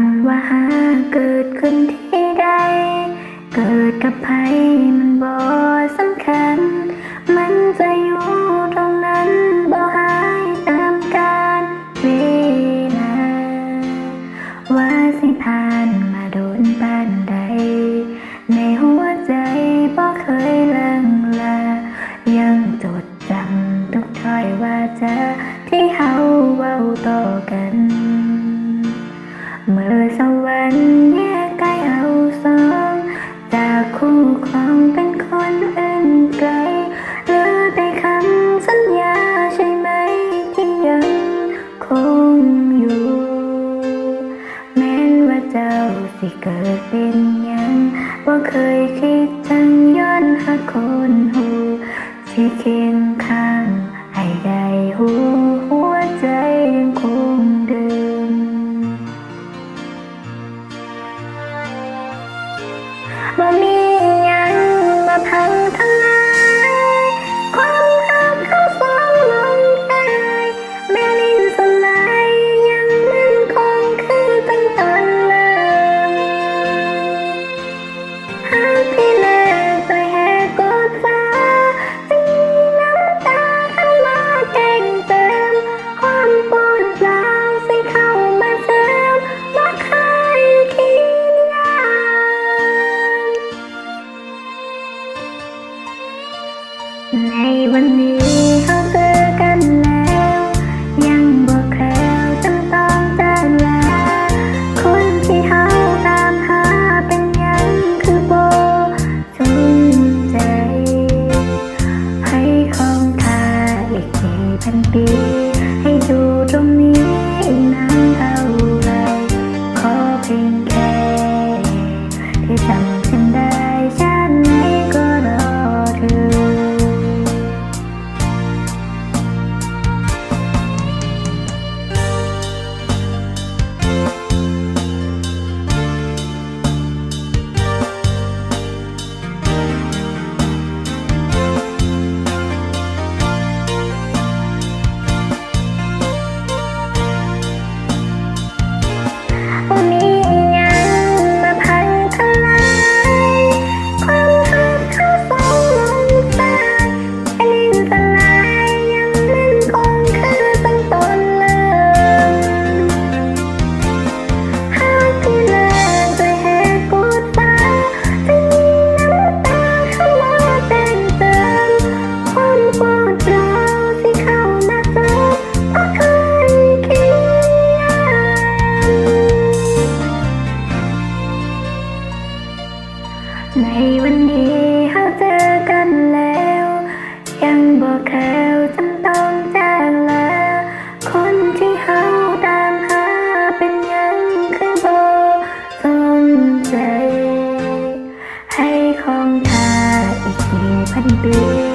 ำว่าหาเกิดขึ้นที่ใดเกิดกับใครมันบ่สำคัญมันจะอยู่ตรงนั้นบ่หายตามกาลเวลาว่าสิผ่านมาโดนปานใดในหัวใจบ่เคยลังลายังจดจำทุกถ้อยว่าจะที่เฮาเว้าต่อกันเมื่อสวรรค์แยกกายเอาสองจากคู่ครองเป็นคนอื่นไกลเหลือแต่คำสัญญาใช่ไหมที่ยังคงอยู่แม้ว่าเจ้าสิเกิดเป็นยังบ่เคยคิดจังย้อนหาคนหูที่เคียงข้างให้ได้หัวใจยังคงเดิมบ่มีหยังมาพังทลายความรักเขาสองลงตายแม้ลิ้นสลายยังมั่นคงคือตั้งตอนเริ่มหากที่แรกไปแหกกดฟ้าจะมีน้ำตาเข้ามาแต่งเติมความปวดร้าวสิเข้ามาเสริมบ่เคยคิดในวันนี้เขาเจอกันแล้วยังบอกแคล้วจำต้องจากลาคนที่เขาตามหาเป็นยังคือโบสนใจให้ของค่าอีกกี่พันปีให้ดูตรงนี้นานเท่าไรขอเพียงแค่ที่จำฉันได้ชาติไหนก็รอเธอบ่มีหยังมาพังทลายความรักเขาสองลงตายแค่ลิ้นสลายยังมั่นคงคือตั้งต้นเริ่มหากที่แรกไปแหกกดฟ้าจะมีน้ำตาเข้ามาแต่งเติมความปวดร้าวที่เข้ามาเสริมบ่เคยคิดในวันนี้เขาเจอกันแล้วยังบอกแคล้วจำต้องจากลาคนที่เขาตามหาเป็นยังคือโบสนใจให้ของค่าอีกกี่พันปี